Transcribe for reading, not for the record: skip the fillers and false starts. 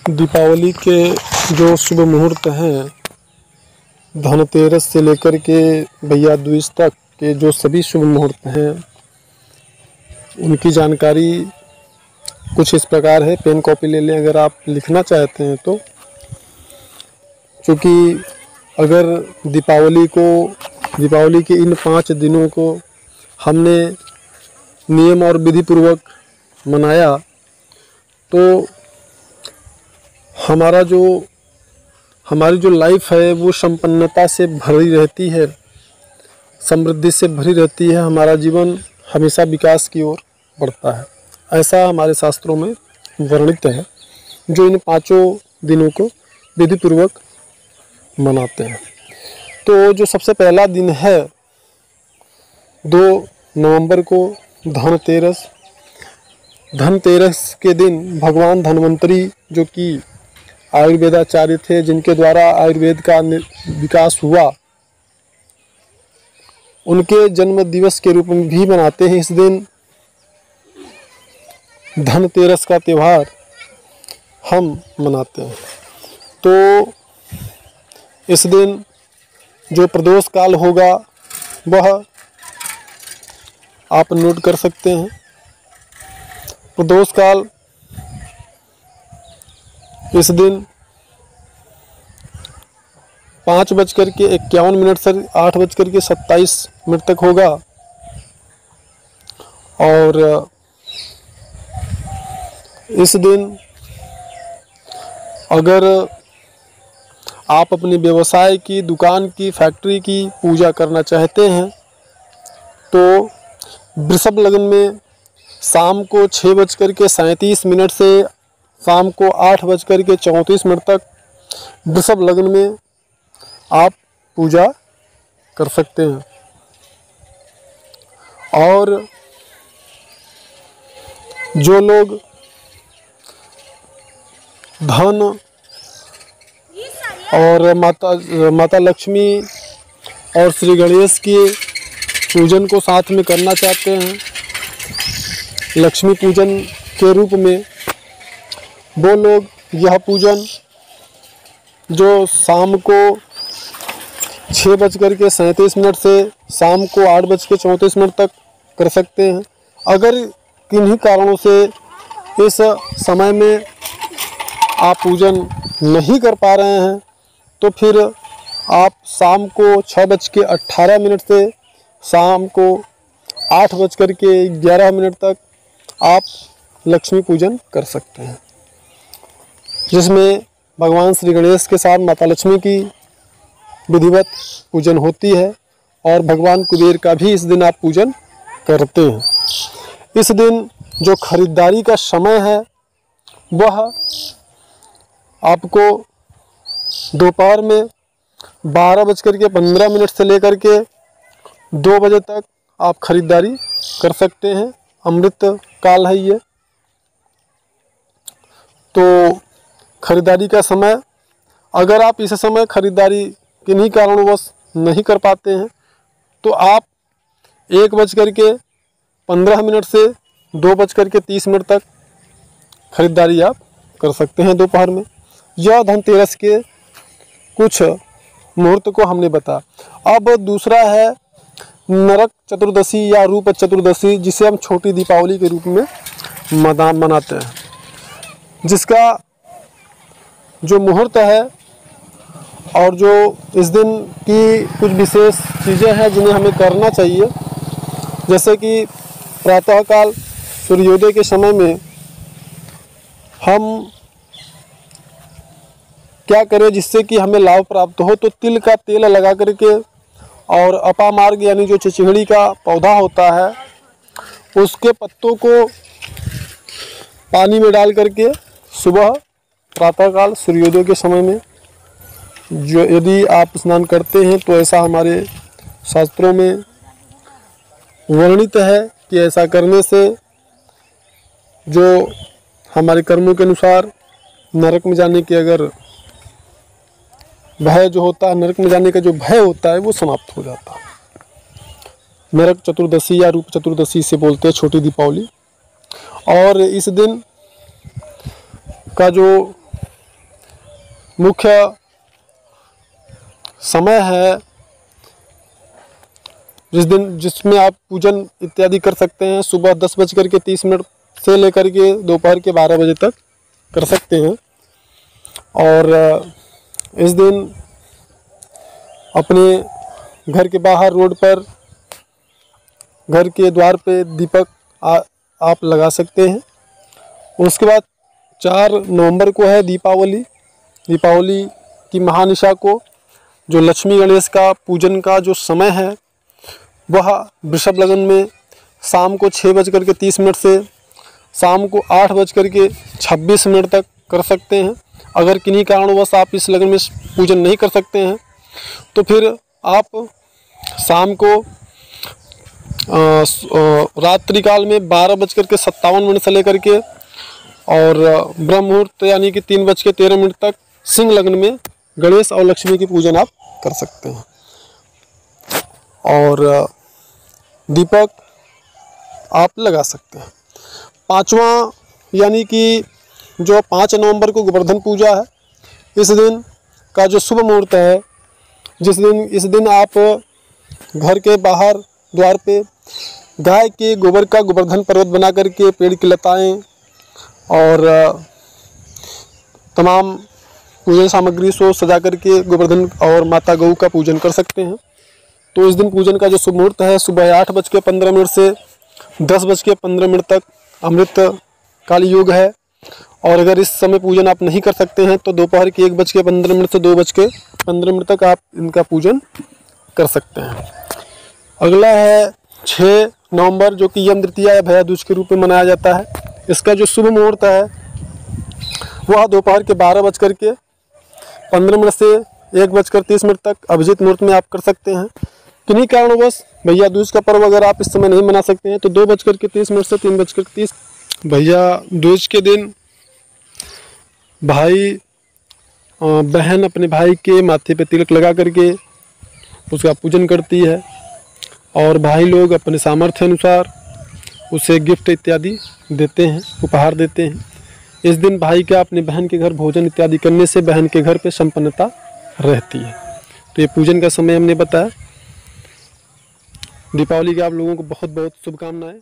दीपावली के जो शुभ मुहूर्त हैं, धनतेरस से लेकर के भैया दूज तक के जो सभी शुभ मुहूर्त हैं, उनकी जानकारी कुछ इस प्रकार है। पेन कॉपी ले लें अगर आप लिखना चाहते हैं तो। क्योंकि अगर दीपावली के इन 5 दिनों को हमने नियम और विधि पूर्वक मनाया तो हमारी जो लाइफ है वो संपन्नता से भरी रहती है, समृद्धि से भरी रहती है। हमारा जीवन हमेशा विकास की ओर बढ़ता है, ऐसा हमारे शास्त्रों में वर्णित है, जो इन 5 दिनों को विधि पूर्वक मनाते हैं। तो जो सबसे पहला दिन है 2 नवंबर को धनतेरस के दिन भगवान धन्वंतरी, जो कि आयुर्वेदाचार्य थे, जिनके द्वारा आयुर्वेद का विकास हुआ, उनके जन्म दिवस के रूप में भी मनाते हैं। इस दिन धनतेरस का त्यौहार हम मनाते हैं। तो इस दिन जो प्रदोष काल होगा वह आप नोट कर सकते हैं। प्रदोष काल इस दिन 5:51 से 8:27 तक होगा। और इस दिन अगर आप अपनी व्यवसाय की, दुकान की, फैक्ट्री की पूजा करना चाहते हैं तो वृषभ लग्न में शाम को 6:37 से शाम को 8:34 तक वृषभ लग्न में आप पूजा कर सकते हैं। और जो लोग धन और माता लक्ष्मी और श्री गणेश के पूजन को साथ में करना चाहते हैं, लक्ष्मी पूजन के रूप में, वो लोग यह पूजन जो शाम को 6:37 से शाम को 8:34 तक कर सकते हैं। अगर किन्हीं कारणों से इस समय में आप पूजन नहीं कर पा रहे हैं तो फिर आप शाम को 6:18 से शाम को 8:11 तक आप लक्ष्मी पूजन कर सकते हैं, जिसमें भगवान श्री गणेश के साथ माता लक्ष्मी की विधिवत पूजन होती है। और भगवान कुबेर का भी इस दिन आप पूजन करते हैं। इस दिन जो खरीदारी का समय है वह आपको दोपहर में 12:15 से लेकर के 2 बजे तक आप खरीदारी कर सकते हैं। अमृत काल है ये। तो खरीदारी का समय, अगर आप इस समय खरीदारी किन्हीं कारणवश नहीं कर पाते हैं तो आप 1:15 से 2:30 तक खरीदारी आप कर सकते हैं दोपहर में। यह धनतेरस के कुछ मुहूर्त को हमने बताया। अब दूसरा है नरक चतुर्दशी या रूप चतुर्दशी, जिसे हम छोटी दीपावली के रूप में मनाते हैं, जिसका जो मुहूर्त है और जो इस दिन की कुछ विशेष चीज़ें हैं जिन्हें हमें करना चाहिए, जैसे कि प्रातःकाल सूर्योदय के समय में हम क्या करें जिससे कि हमें लाभ प्राप्त हो। तो तिल का तेल लगा करके और अपामार्ग यानी जो चिचिंगड़ी का पौधा होता है उसके पत्तों को पानी में डाल करके सुबह प्रातःकाल सूर्योदय के समय में जो यदि आप स्नान करते हैं तो ऐसा हमारे शास्त्रों में वर्णित है कि ऐसा करने से जो हमारे कर्मों के अनुसार नरक में जाने की अगर भय जो होता है, नरक में जाने का जो भय होता है वो समाप्त हो जाता है। नरक चतुर्दशी या रूप चतुर्दशी से बोलते हैं छोटी दीपावली। और इस दिन का जो मुख्य समय है जिसमें आप पूजन इत्यादि कर सकते हैं। सुबह 10:30 से लेकर के दोपहर के 12 बजे तक कर सकते हैं। और इस दिन अपने घर के बाहर रोड पर, घर के द्वार पे दीपक आप लगा सकते हैं। उसके बाद 4 नवंबर को है दीपावली। दीपावली की महानिशा को जो लक्ष्मी गणेश का पूजन का जो समय है वह वृषभ लग्न में शाम को 6:30 से शाम को 8:26 तक कर सकते हैं। अगर किन्हीं कारणवश आप इस लग्न में पूजन नहीं कर सकते हैं तो फिर आप शाम को रात्रि काल में 12:57 से लेकर के और ब्रह्म मुहूर्त यानी कि 3:13 तक सिंह लग्न में गणेश और लक्ष्मी की पूजन आप कर सकते हैं। और दीपक आप लगा सकते हैं। 5वां यानी कि जो 5 नवंबर को गोवर्धन पूजा है, इस दिन का जो शुभ मुहूर्त है, इस दिन आप घर के बाहर द्वार पे गाय के गोबर का गोवर्धन पर्वत बना करके पेड़ की लताएं और तमाम पूजन सामग्री से सजा करके गोवर्धन और माता गौ का पूजन कर सकते हैं। तो इस दिन पूजन का जो शुभ मुहूर्त है सुबह 8:15 से 10:15 तक अमृत काल योग है। और अगर इस समय पूजन आप नहीं कर सकते हैं तो दोपहर के 1:15 से 2:15 तक आप इनका पूजन कर सकते हैं। अगला है 6 नवंबर जो कि यम तृतीया या भैया दूज के रूप में मनाया जाता है। इसका जो शुभ मुहूर्त है वह दोपहर के 12:15 से 1:30 तक अभिजीत मुहूर्त में आप कर सकते हैं। किन्हीं कारणवश भैया दूज का पर्व अगर आप इस समय नहीं मना सकते हैं तो 2:30 से 3:30 भैया दूज के दिन भाई बहन अपने भाई के माथे पे तिलक लगा करके उसका पूजन करती है और भाई लोग अपने सामर्थ्य अनुसार उसे गिफ्ट इत्यादि देते हैं, उपहार देते हैं। इस दिन भाई का अपने बहन के घर भोजन इत्यादि करने से बहन के घर पे संपन्नता रहती है। तो ये पूजन का समय हमने बताया। दीपावली की आप लोगों को बहुत बहुत शुभकामनाएं।